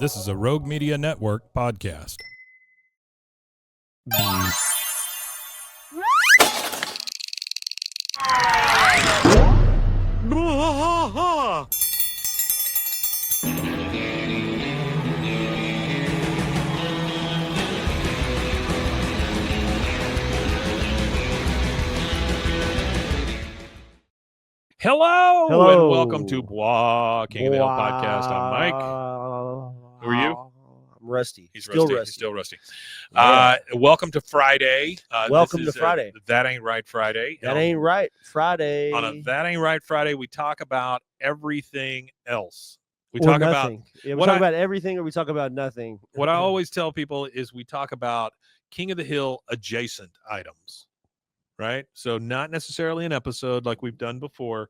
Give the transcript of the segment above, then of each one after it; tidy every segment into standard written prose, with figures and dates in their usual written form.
This is a Rogue Media Network podcast. Hello, and welcome to Bois King of the Hill podcast. I'm Mike. Who are you? I'm rusty. He's still rusty. rusty. He's still rusty. Yeah. Welcome to Friday. Welcome to Friday. That Ain't Right Friday. That Ain't Right Friday. On a That Ain't Right Friday, we talk about everything else. We or talk nothing. We talk about everything, or we talk about nothing. What I always tell people is we talk about King of the Hill adjacent items, right? So not necessarily an episode like we've done before.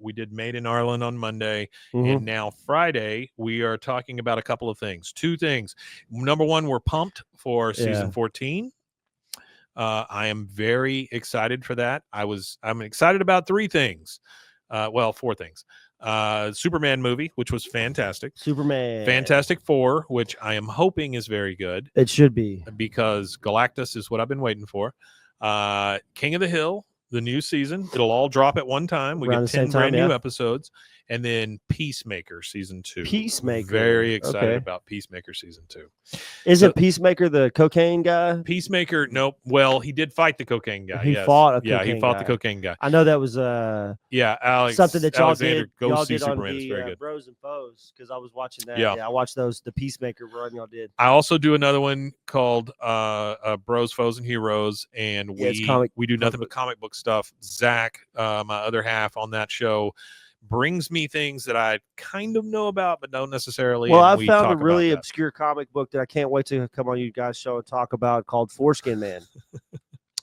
We did Made in Ireland on Monday, and now Friday we are talking about a couple of things. Two things. Number one, we're pumped for season 14. I am very excited for that. I'm excited about three things. Four things. Superman movie, which was fantastic. Fantastic Four, which I am hoping is very good. It should be, because Galactus is what I've been waiting for. King of the Hill, the new season. It'll all drop at one time. We get 10 brand new episodes. And then Peacemaker season 2. Peacemaker. Very excited about Peacemaker season 2. Isn't Peacemaker the cocaine guy? Peacemaker, nope. Well, he did fight the cocaine guy. He fought a cocaine guy. Yeah, he fought the cocaine guy. I know that was Alex, something that y'all Alexander did. Go Y'all see did Superman. on It's very the good. Bros and Foes, because I was watching that. Yeah. I watched the Peacemaker run y'all did. I also do another one called Bros, Foes, and Heroes, and we do nothing but comic book stuff. Zach, my other half on that show, brings me things that I kind of know about but don't necessarily. Well, I found a really obscure comic book that I can't wait to come on you guys' show and talk about, called Foreskin Man.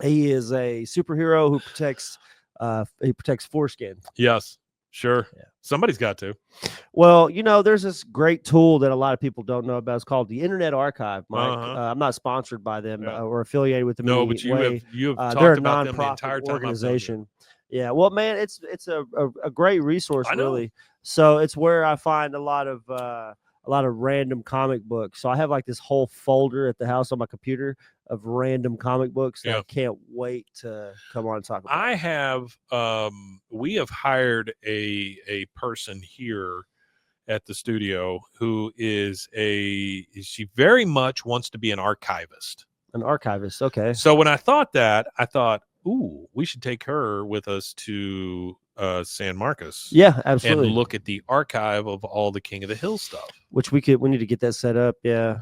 He is a superhero who protects foreskin. Yes, sure. Yeah. Somebody's got to. Well, there's this great tool that a lot of people don't know about. It's called the Internet Archive, Mike. I'm not sponsored by them or affiliated with them. No, but you have talked they're about them the entire time. Organization. Yeah, well, man, it's a great resource, really. So it's where I find a lot of random comic books. So I have like this whole folder at the house on my computer of random comic books that I can't wait to come on and talk about. I have we have hired a person here at the studio who she very much wants to be an archivist. An archivist, okay. So when I thought, ooh, we should take her with us to San Marcos. Yeah, absolutely. And look at the archive of all the King of the Hill stuff. Which we need to get that set up, yeah.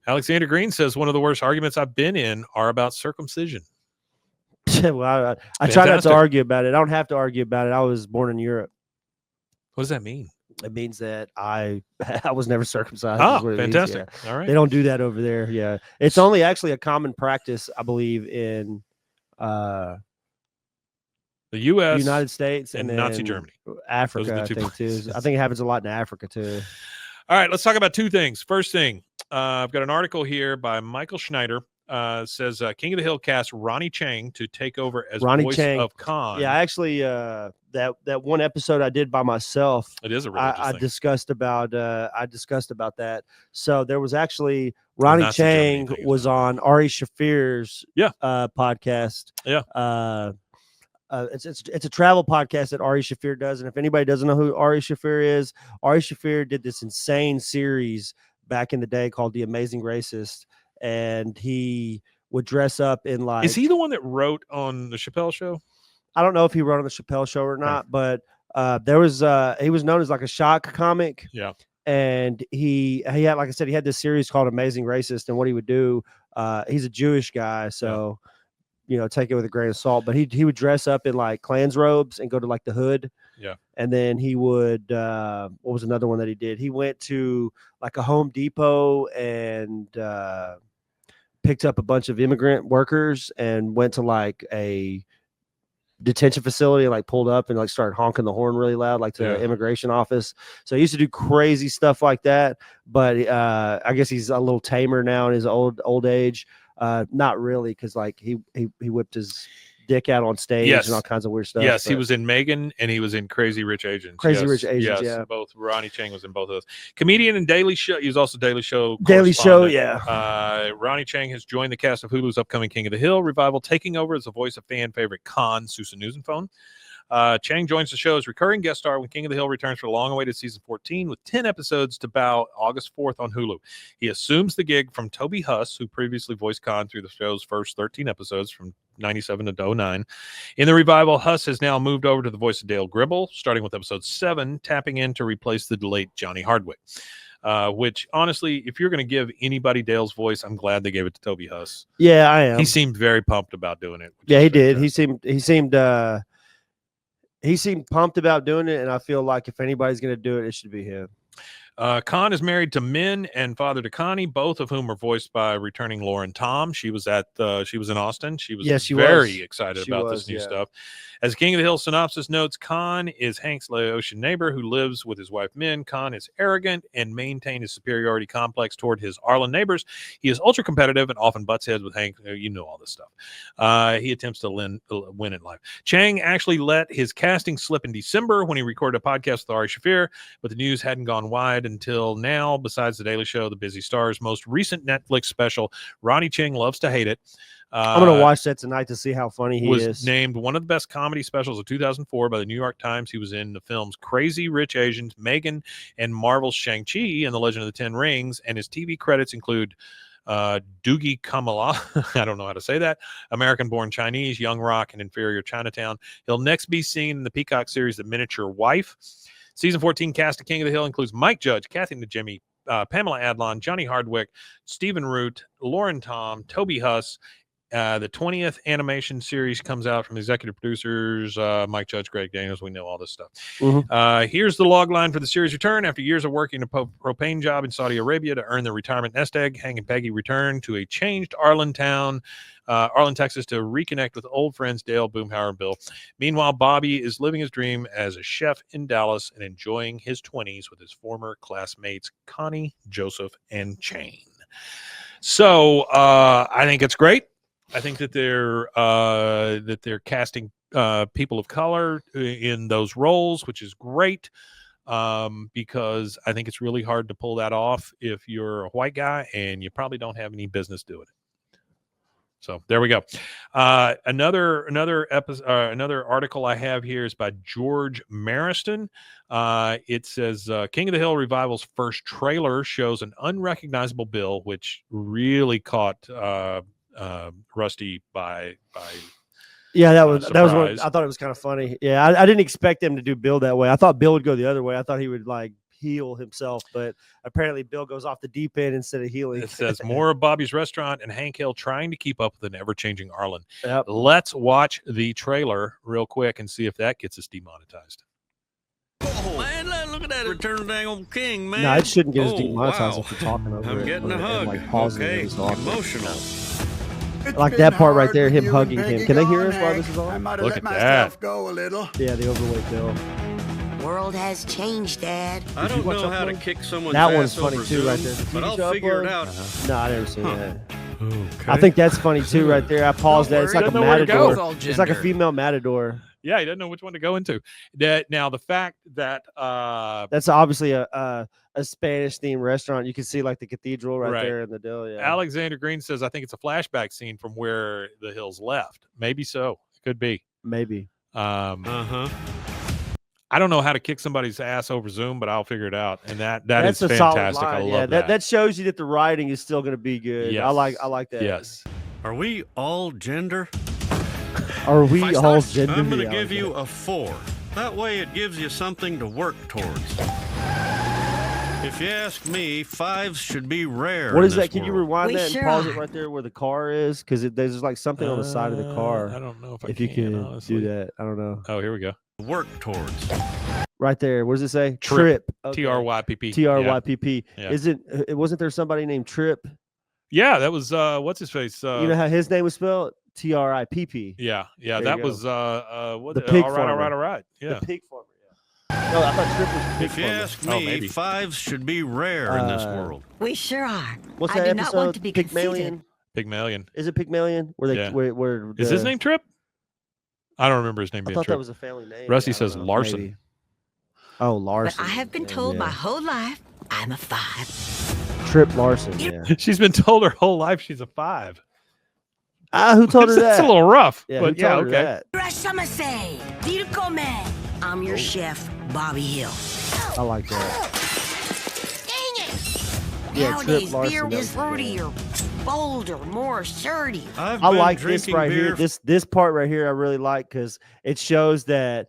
Alexander Green says one of the worst arguments I've been in are about circumcision. Well, I try not to argue about it. I don't have to argue about it. I was born in Europe. What does that mean? It means that I was never circumcised. Oh, fantastic. Yeah. All right. They don't do that over there. Yeah. It's only actually a common practice, I believe, in the U.S., United States, and Nazi Germany. Africa, I think, too. I think it happens a lot in Africa, too. All right, let's talk about two things. First thing, I've got an article here by Michael Schneider. Says King of the Hill cast Ronnie Chang to take over as voice of Khan. Yeah, actually, that one episode I did by myself. It is a religious thing. I discussed about that. So there was actually Ronnie Chang was on Ari Shafir's podcast. Yeah. It's a travel podcast that Ari Shafir does, and if anybody doesn't know who Ari Shafir is, Ari Shafir did this insane series back in the day called The Amazing Racist. And he would dress up in like... Is he the one that wrote on the Chappelle Show? I don't know if he wrote on the Chappelle Show or not, but he was known as like a shock comic. Yeah. And he had, like I said, he had this series called Amazing Racist. And what he would do, he's a Jewish guy, so take it with a grain of salt. But he would dress up in like Klan's robes and go to like the hood. Yeah. And then he would, what was another one that he did? He went to like a Home Depot and picked up a bunch of immigrant workers and went to like a detention facility and like pulled up and like started honking the horn really loud, like to the immigration office. So he used to do crazy stuff like that. But I guess he's a little tamer now in his old age. Not really, because like he whipped his dick out on stage Yes. and all kinds of weird stuff. Yes, he but- was in Megan and he was in Crazy Rich Asians. Crazy Yes, Rich Asians, yes, yeah. both. Ronnie Chang was in both of those. Comedian and Daily Show. He was also Daily Show. Daily Show, correspondent. yeah. Ronnie Chang has joined the cast of Hulu's upcoming King of the Hill revival, taking over as the voice of fan favorite Khan, Susan Newsomphone. Chang joins the show as recurring guest star when King of the Hill returns for the long-awaited season 14 with 10 episodes to bow August 4th on Hulu. He assumes the gig from Toby Huss, who previously voiced Khan through the show's first 13 episodes from 97 to 09. In the revival, Huss has now moved over to the voice of Dale Gribble, starting with episode 7, tapping in to replace the late Johnny Hardwick. Which, honestly, if you're going to give anybody Dale's voice, I'm glad they gave it to Toby Huss. Yeah, I am. He seemed very pumped about doing it. Yeah, he did. He seemed pumped about doing it, and I feel like if anybody's going to do it, it should be him. Khan is married to Min and father to Connie, both of whom are voiced by returning Lauren Tom. She was in Austin. She was very excited about this new stuff. As King of the Hill synopsis notes, Khan is Hank's Laotian neighbor who lives with his wife Min. Khan is arrogant and maintains his superiority complex toward his Arlen neighbors. He is ultra competitive and often butts heads with Hank. You know all this stuff. He attempts to win in life. Chang actually let his casting slip in December when he recorded a podcast with Ari Shaffir, but the news hadn't gone wide until now. Besides The Daily Show, The Busy Star's most recent Netflix special, Ronnie Chang Loves to Hate It. I'm going to watch that tonight to see how funny he is. Was named one of the best comedy specials of 2004 by the New York Times. He was in the films Crazy Rich Asians, Megan, and Marvel's Shang-Chi and the Legend of the Ten Rings. And his TV credits include Doogie Kamala, I don't know how to say that, American-Born Chinese, Young Rock, and Inferior Chinatown. He'll next be seen in the Peacock series The Miniature Wife. Season 14 cast of King of the Hill includes Mike Judge, Kathy Najimy, Pamela Adlon, Johnny Hardwick, Stephen Root, Lauren Tom, Toby Huss. The 20th animation series comes out from executive producers Mike Judge, Greg Daniels. We know all this stuff. Mm-hmm. Here's the log line for the series return. After years of working a propane job in Saudi Arabia to earn their retirement nest egg, Hank and Peggy return to a changed Arlen, Texas to reconnect with old friends Dale, Boomhauer, and Bill. Meanwhile, Bobby is living his dream as a chef in Dallas and enjoying his 20s with his former classmates Connie, Joseph, and Chang. So I think it's great. I think that they're casting people of color in those roles, which is great, because I think it's really hard to pull that off if you're a white guy, and you probably don't have any business doing it. So there we go. Another article I have here is by George Mariston. It says King of the Hill revival's first trailer shows an unrecognizable Bill, which really caught Rusty by that was one, surprise. I thought it was kind of funny. Yeah, I didn't expect them to do Bill that way. I thought Bill would go the other way. I thought he would like heal himself, but apparently Bill goes off the deep end instead of healing. It says more of Bobby's Restaurant and Hank Hill trying to keep up with an ever-changing Arlen. Yep. Let's watch the trailer real quick and see if that gets us demonetized. Oh, man, look at that. Return of the dang old king, man. No, it shouldn't get us Oh, demonetized wow. if we're talking over I'm it. getting a and, hug. like pausing Okay, it and talking. emotional. Like that part right there, him hugging him. Can they hear us while this is on? Look at that. Go a little. Yeah, the overweight Bill. World has changed, Dad. I don't watch know how to Upload? kick someone's That ass one's funny over too, right Zoom, there. but TV I'll show figure it Upload? out. No, I never seen that. Okay. I think that's funny too, right there. I paused that. It's like a Doesn't know where to go. matador. It's like a female matador. Yeah, he doesn't know which one to go into. Now the fact that That's obviously a Spanish themed restaurant. You can see like the cathedral right there in the deal. Yeah. Alexander Green says, I think it's a flashback scene from where the Hills left. Maybe so. It could be. Maybe. I don't know how to kick somebody's ass over Zoom, but I'll figure it out. And that's a fantastic. solid line. I love yeah, that. that shows you that the writing is still going to be good. Yes. I like that. Yes. Are we all gender? Are we all gender? I'm going to Yeah, give okay. you a 4. That way it gives you something to work towards. If you ask me, 5s should be rare. What in is that? this Can you world. rewind We that sure and pause are. it right there where the car is? Because there's like something on the side of the car. I don't know If you can honestly. do that, I don't know. Oh, here we go. Work towards. Right there. What does it say? Trip. Okay. TRYPP. TRYPP. Yeah. Wasn't there somebody named Trip? Yeah, that was what's his face? You know how his name was spelled? TRIPP. Yeah, There that you was what The pig all farmer. right. Yeah. The pig farmer. Yeah. No, I thought Trip was the pig If you farmer. ask Oh, me, maybe. 5s should be rare in this Uh, world. We sure are. What's I that do episode? not want to be conceited. Pygmalion. Pygmalion. Is it Pygmalion? Where they Yeah. where Is his name Trip? I don't remember his name I being thought Trip. that was a family name. Rusty I don't says know, Larson. maybe. Oh, But Larson. I have been Yeah, told my yeah. whole life I'm a 5. Trip Larson. Yeah. She's been told her whole life she's a 5. Who told her that? That's a little rough. Yeah, but who told her okay. that? Rashamasei, dir come. I'm your chef, Bobby Hill. I like that. Dang it! Yeah, Trip Nowadays, Larson beer knows is the man. fruitier, bolder, more assertive. I've I been like this drinking right beer here. This part right here I really like because it shows that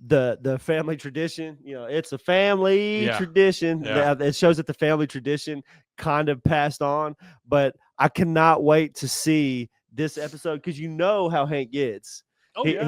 the family tradition, it's a family Yeah. tradition. Yeah. It shows that the family tradition kind of passed on. But I cannot wait to see this episode because you know how Hank gets. Oh, he, yeah.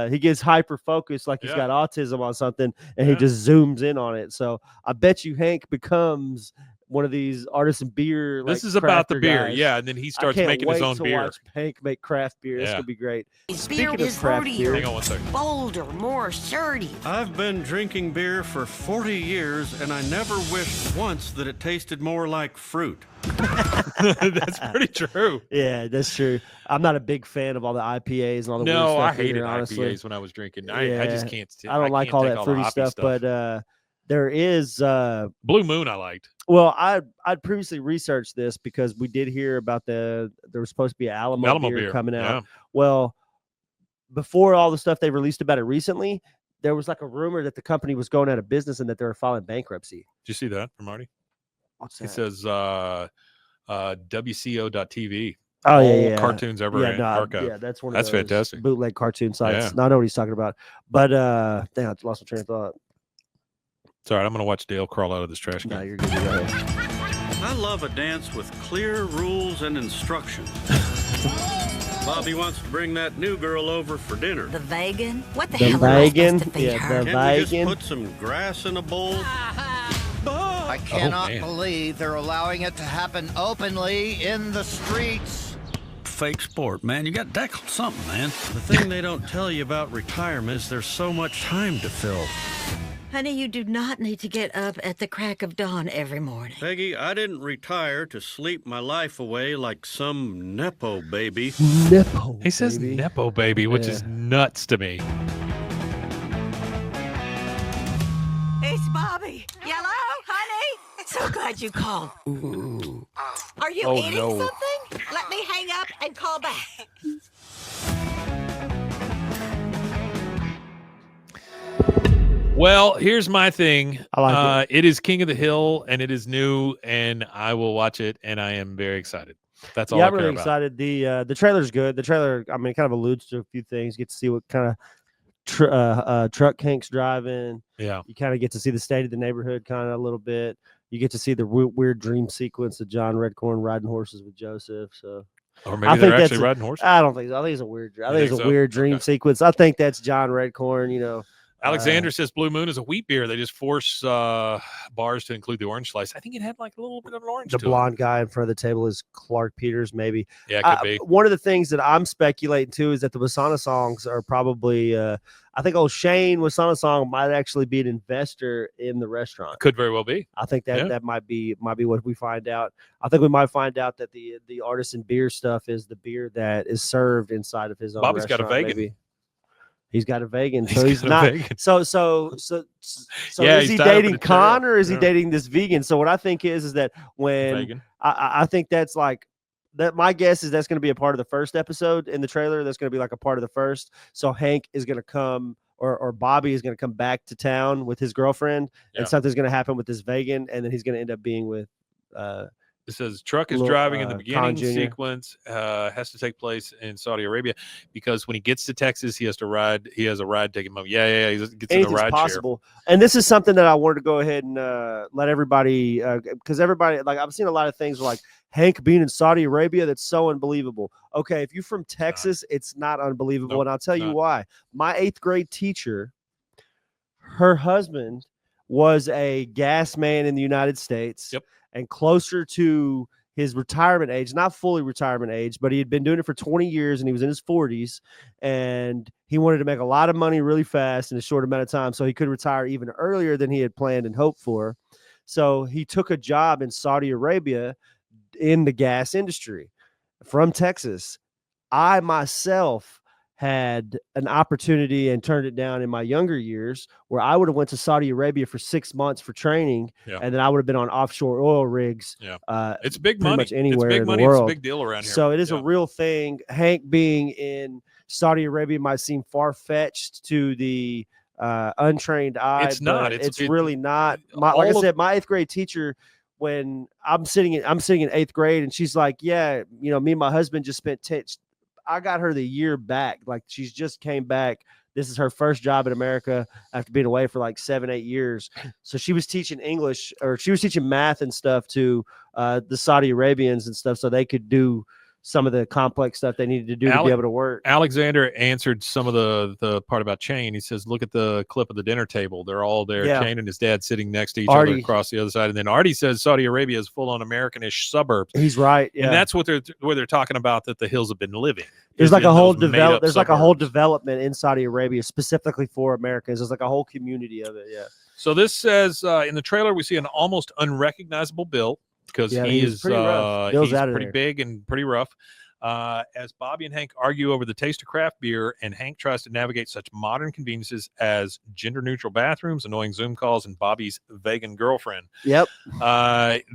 he gets hyper focused like he's Yeah. got autism on something and Yeah. he just zooms in on it. So I bet you Hank becomes one of these artisan beer. This like, is about the crafter beer. guys. Yeah. And then he I starts can't making his wait own to beer. watch Hank make craft beer. It's Yeah. gonna be great. Beer Speaking is of craft beer, Hang on one second. bolder, more assertive. I've been drinking beer for 40 years, and I never wished once that it tasted more like fruit. That's pretty true. yeah, that's true. I'm not a big fan of all the IPAs and all the weird No, stuff I hated either, honestly. IPAs when I was drinking. I just Yeah, can't. I don't like can't all take that the fruity hoppy stuff, but there is Blue Moon I liked. well, I'd previously researched this because we did hear about there was supposed to be an Alamo beer coming out. Yeah. Well, before all the stuff they released about it recently, there was like a rumor that the company was going out of business and that they were filing bankruptcy. Did you see that from Marty? What's It says WCO.TV. Oh all yeah, yeah. cartoons ever Yeah, no, archived. yeah, that's one of That's those fantastic. bootleg cartoon sites. Yeah. No, I know what he's talking about. But dang, I lost my train of thought. It's all right. I'm going to watch Dale crawl out of this trash No, can. you're good. You go ahead. I love a dance with clear rules and instructions. Bobby wants to bring that new girl over for dinner. The vegan? What the, The hell am I vegan? supposed to feed Yeah, her? the Can't we just vegan? put some grass in a bowl? I cannot man. believe they're allowing it to happen openly in the streets. Fake sport, man. You got to tackle something, man. The thing they don't tell you about retirement is there's so much time to fill. Honey, you do not need to get up at the crack of dawn every morning. Peggy, I didn't retire to sleep my life away like some Nepo baby. Nipple. He says baby. Nepo baby, which is Yeah. nuts to me. It's Bobby. Yellow, honey. So glad you called. Are you Oh, eating no. something? Let me hang up and call back. Well, here's my thing. I like it is King of the Hill, and it is new, and I will watch it, and I am very excited. That's all Yeah, I I'm care really about. excited. The trailer's good. The trailer, I mean, kind of alludes to a few things. You get to see what kind of truck Hank's driving. Yeah. You kind of get to see the state of the neighborhood kind of a little bit. You get to see the weird dream sequence of John Redcorn riding horses with Joseph. So Or I maybe think they're that's actually a- riding horses. I don't think so. I think it's a weird. I You think it's think a so? weird dream Okay. sequence. I think that's John Redcorn. Alexander says Blue Moon is a wheat beer. They just force bars to include the orange slice. I think it had like a little bit of an orange The to it. blonde guy in front of the table is Clark Peters, maybe. Yeah, it could be. One of the things that I'm speculating too is that the Wasana songs are probably. I think old Shane Wasana song might actually be an investor in the restaurant. Could very well be. I think that Yeah. that might be what we find out. I think we might find out that the artisan beer stuff is the beer that is served inside of his own. Bobby's got a restaurant, vegan. maybe. He's got a vegan, He's so he's got a not. vegan. So Yeah, is he's he tied up in dating a chair. Khan or is he Yeah. dating this vegan? So what I think is that when Vegan. I think that's like that. My guess is that's going to be a part of the first episode in the trailer. That's going to be like a part of the first. So Hank is going to come, or Bobby is going to come back to town with his girlfriend, Yeah. and something's going to happen with this vegan, and then he's going to end up being with. It says truck is Lil- driving in the Khan beginning Jr. sequence has to take place in Saudi Arabia because when he gets to Texas, he has to ride. He has a ride taking him. Yeah. He gets in the Anything's ride possible, and this is something that I wanted to go ahead and let everybody, because everybody, like I've seen a lot of things like Hank being in Saudi Arabia. That's so unbelievable. Okay, if you're from Texas, it's not unbelievable, Nope, and I'll tell it's you not. why. My 8th grade teacher, her husband was a gas man in the United States, Yep. and closer to his retirement age, not fully retirement age, but he had been doing it for 20 years and he was in his 40s and he wanted to make a lot of money really fast in a short amount of time so he could retire even earlier than he had planned and hoped for. So he took a job in Saudi Arabia in the gas industry from Texas. I myself had an opportunity and turned it down in my younger years, where I would have went to Saudi Arabia for 6 months for training, Yeah. and then I would have been on offshore oil rigs. Yeah. Uh, It's big pretty money. much anywhere it's big in the money. It's a world. big deal around here. So it is Yeah. a real thing. Hank being in Saudi Arabia might seem far fetched to the untrained eye. It's not. but It's- it's really not. Like I all of- said, my 8th grade teacher, when I'm sitting in 8th grade, and she's like, "Yeah, me and my husband just spent 10." I got her the year back. Like she's just came back. This is her first job in America after being away for like 7-8 years. So she was teaching English, or she was teaching math and stuff to the Saudi Arabians and stuff, so they could do some of the complex stuff they needed to do to be able to work. Alexander answered some of the part about Chain. He says, look at the clip of the dinner table. They're all there. Yeah. Chain and his dad sitting next to each other Artie. across the other side. And then Artie says Saudi Arabia is full on Americanish suburbs. He's right. Yeah. And that's what where they're talking about, that the hills have been living. There's is like in a whole those made-up there's like a whole suburbs. development in Saudi Arabia specifically for Americans. There's like a whole community of it. Yeah. So this says in the trailer we see an almost unrecognizable Bill, because Yeah, he he's is pretty rough. Bill's he's out of pretty there. big and pretty rough. As Bobby and Hank argue over the taste of craft beer, and Hank tries to navigate such modern conveniences as gender-neutral bathrooms, annoying Zoom calls, and Bobby's vegan girlfriend. Yep.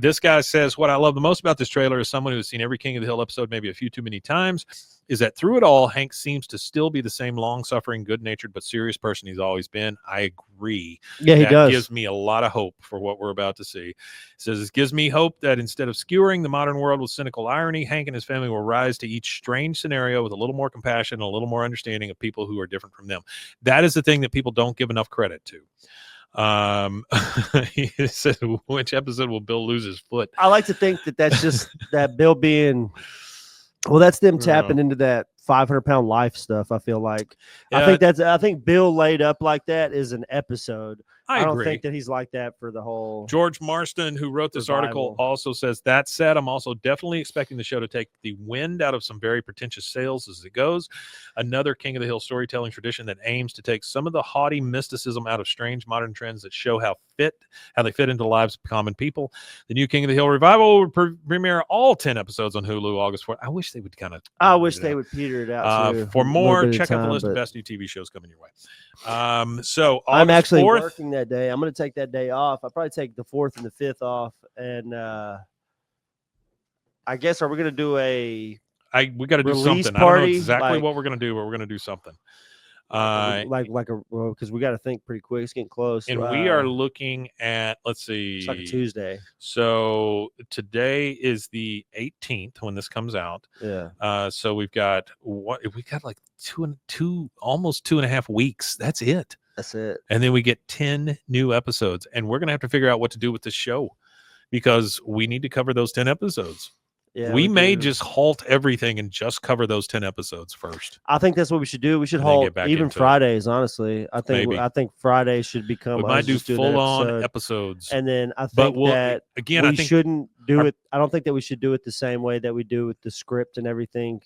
This guy says, what I love the most about this trailer, is someone who has seen every King of the Hill episode maybe a few too many times, is that through it all, Hank seems to still be the same long-suffering, good-natured, but serious person he's always been. I agree. Yeah, he That does. gives me a lot of hope for what we're about to see. It says, it gives me hope that instead of skewering the modern world with cynical irony, Hank and his family will rise to each strange scenario with a little more compassion and a little more understanding of people who are different from them. That is the thing that people don't give enough credit to. He said, which episode will Bill lose his foot? I like to think that that's just that Bill being. Well, that's them tapping into that 500-pound life stuff. I feel like. Yeah, I think Bill laid up like that is an episode. I don't agree. think that he's like that for the whole. George Marston, who wrote this article, Revival. also says, that said, I'm also definitely expecting the show to take the wind out of some very pretentious sales as it goes. Another King of the Hill storytelling tradition that aims to take some of the haughty mysticism out of strange modern trends that show how they fit into the lives of common people. The new King of the Hill revival will premiere all 10 episodes on Hulu August 4th. I wish they would kind of. I wish they would peter it out too, For a little more, bit at a check out the time, list of but best new TV shows coming your way. So I'm August actually 4th, working that day. I'm going to take that day off. I'll probably take the 4th and the 5th off. And I guess, are we going to do we got to do release something. I don't know party, exactly like- what we're going to do, but we're going to do something. because we got to think pretty quick. It's getting close. And we are looking at, let's see. It's like a Tuesday. So today is the 18th when this comes out. Yeah. So we got like almost 2.5 weeks. That's it. That's it. And then we get 10 new episodes, and we're going to have to figure out what to do with this show, because we need to cover those 10 episodes. Yeah. we may do. just halt everything and just cover those 10 episodes first. I think that's what we should do. We should And then hold get back even into it. Fridays. Honestly, Maybe. I think Fridays should become. We us might do just doing an full-on episode. episodes. And then I But think we'll, that again, we I think shouldn't do our- it. I don't think that we should do it the same way that we do with the script and everything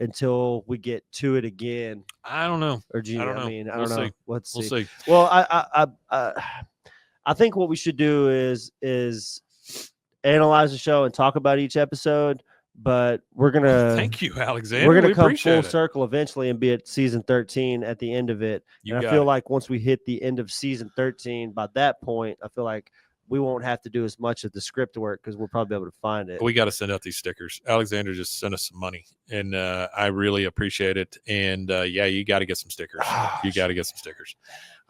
until we get to it again. I don't know. Or do you, I don't know. I mean, I We'll don't know. see. Let's We'll see. see. Well, I think what we should do is analyze the show and talk about each episode. But we're gonna Thank you, Alexander. we're gonna We come appreciate full it. circle eventually and be at season 13 at the end of it. You And I got feel it. like once we hit the end of season 13, by that point, I feel like we won't have to do as much of the script work because we'll probably be able to find it. We got to send out these stickers. Alexander just sent us some money, and I really appreciate it. And yeah, you got to get some stickers. You got to get some stickers.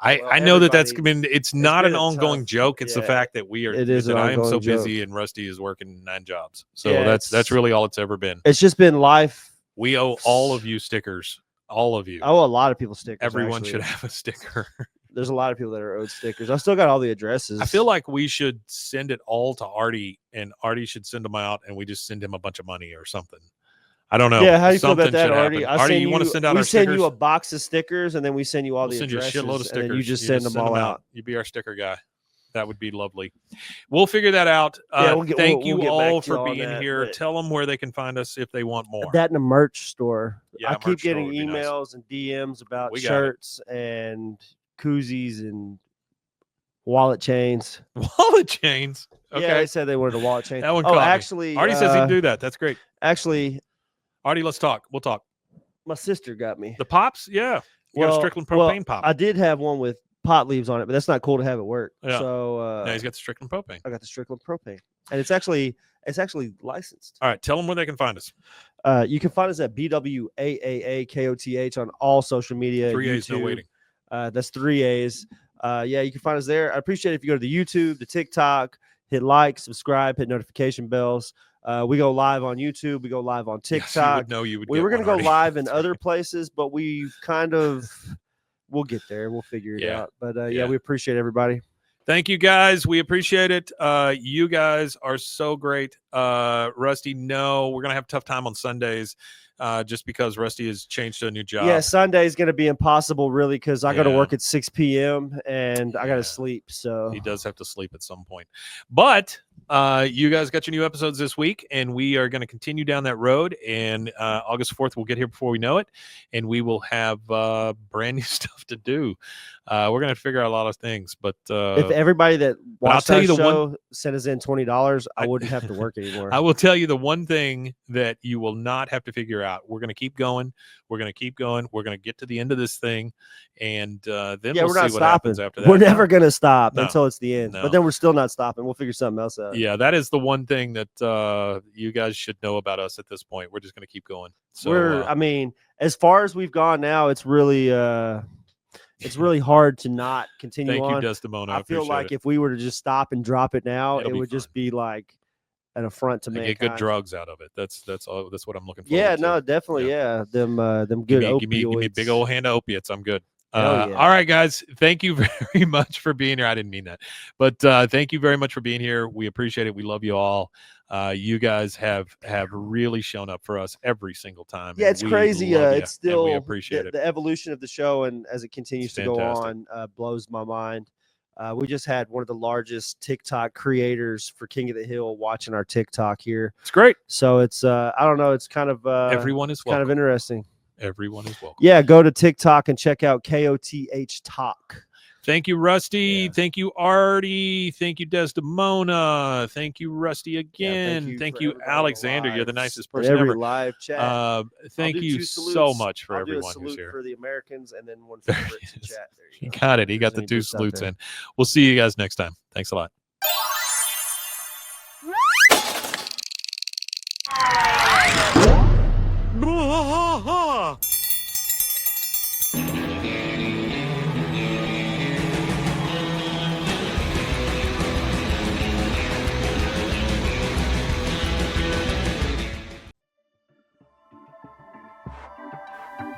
Well, I know that's everybody- it's not been an a ongoing tough- joke. It's the yeah, fact that we are. it is that an I am so ongoing joke. busy and Rusty is working 9 jobs. So Yeah, that's it's- really all it's ever been. It's just been life. We owe all of you stickers. All of you. I owe a lot of people stickers. Everyone actually. should have a sticker. There's a lot of people that are owed stickers. I still got all the addresses. I feel like we should send it all to Artie, and Artie should send them out, and we just send him a bunch of money or something. I don't know. Yeah, how do you feel about Something that, should Artie? happen. Artie, you want to send out we our send stickers? you a box of stickers, and then we send you all We'll the send you a addresses, shitload of and stickers. then you just send them all out. You be our sticker guy. That would be lovely. We'll figure that out. Yeah, we'll thank we'll you get back all to you for on being that, here. but Tell them where they can find us if they want more. That in a merch store. Yeah, I merch keep store getting would be nice. emails and DMs about We got it. shirts and koozies and wallet chains. Wallet chains. Okay. Yeah, they said they wanted a wallet chain. That one oh, caught me. actually, Artie says he'd do that. That's great. Actually, Artie, let's talk. We'll talk. My sister got me. The pops, yeah. You got a Strickland propane pop. I did have one with pot leaves on it, but that's not cool to have at work. Yeah. So Now he's got the Strickland propane. I got the Strickland propane, and it's actually licensed. All right, tell them where they can find us. You can find us at BWAAAKOTH on all social media. 3 A's, no YouTube. waiting. That's 3 A's. Yeah, you can find us there. I appreciate it if you go to the YouTube, the TikTok, hit like, subscribe, hit notification bells. We go live on YouTube. We go live on TikTok. You would We get were going to one go already. live in other places, but we we'll get there. We'll figure it Yeah. out. But Yeah. yeah, we appreciate everybody. Thank you guys. We appreciate it. You guys are so great. Rusty, no, we're gonna have a tough time on Sundays, just because Rusty has changed to a new job. Yeah, Sunday is going to be impossible, really, because I got to Yeah. work at 6 p.m. and I got Yeah. to sleep. So He does have to sleep at some point. But you guys got your new episodes this week, and we are going to continue down that road. And August 4th, we'll get here before we know it, and we will have brand new stuff to do. We're going to figure out a lot of things. But if everybody that but I'll watched tell our you the one- show sent us in $20, I wouldn't have to work anymore. I will tell you the one thing that you will not have to figure out. We're going to keep going. We're going to keep going. We're going to get to the end of this thing, and then Yeah, we'll we're see not what happens stopping. after that. We're never going to stop No. until it's the end. No. But then we're still not stopping. We'll figure something else out. Yeah, that is the one thing that you guys should know about us at this point. We're just going to keep going. So I mean, as far as we've gone now, it's really hard to not continue thank on. you, Desdemona. I feel appreciate like it. if we were to just stop and drop it now, It'll it be would just fine. be like an affront to I mankind. get good drugs out of it. That's all. That's what I'm looking for. Yeah, no, definitely, yeah. Them good Give me a big opioids. old hand of opiates. I'm good. Hell yeah. All right, guys. Thank you very much for being here. I didn't mean that, but thank you very much for being here. We appreciate it. We love you all. You guys have really shown up for us every single time. Yeah, and it's we crazy. love ya, It's still and we appreciate it. the evolution of the show, and as it continues It's to go fantastic. on, blows my mind. We just had one of the largest TikTok creators for King of the Hill watching our TikTok here, It's great. so it's I don't know, it's kind of Everyone is it's kind welcome. of interesting. Everyone is welcome. Yeah, go to TikTok and check out KOTH Talk. Thank you, Rusty. Yeah. Thank you, Artie. Thank you, Desdemona. Thank you, Rusty again. Thank for you, everybody on the Alexander. You're the lives, nicest person every ever. live chat. Thank do you 2 so salutes. much for I'll do a everyone who's salute here. for the Americans and then one for the Brits in Yes. chat. There He you go. got it. He got There's the any 2 Brits out salutes there. in. We'll see you guys next time. Thanks a lot.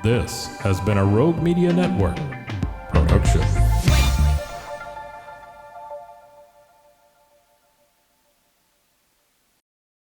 This has been a Rogue Media Network production.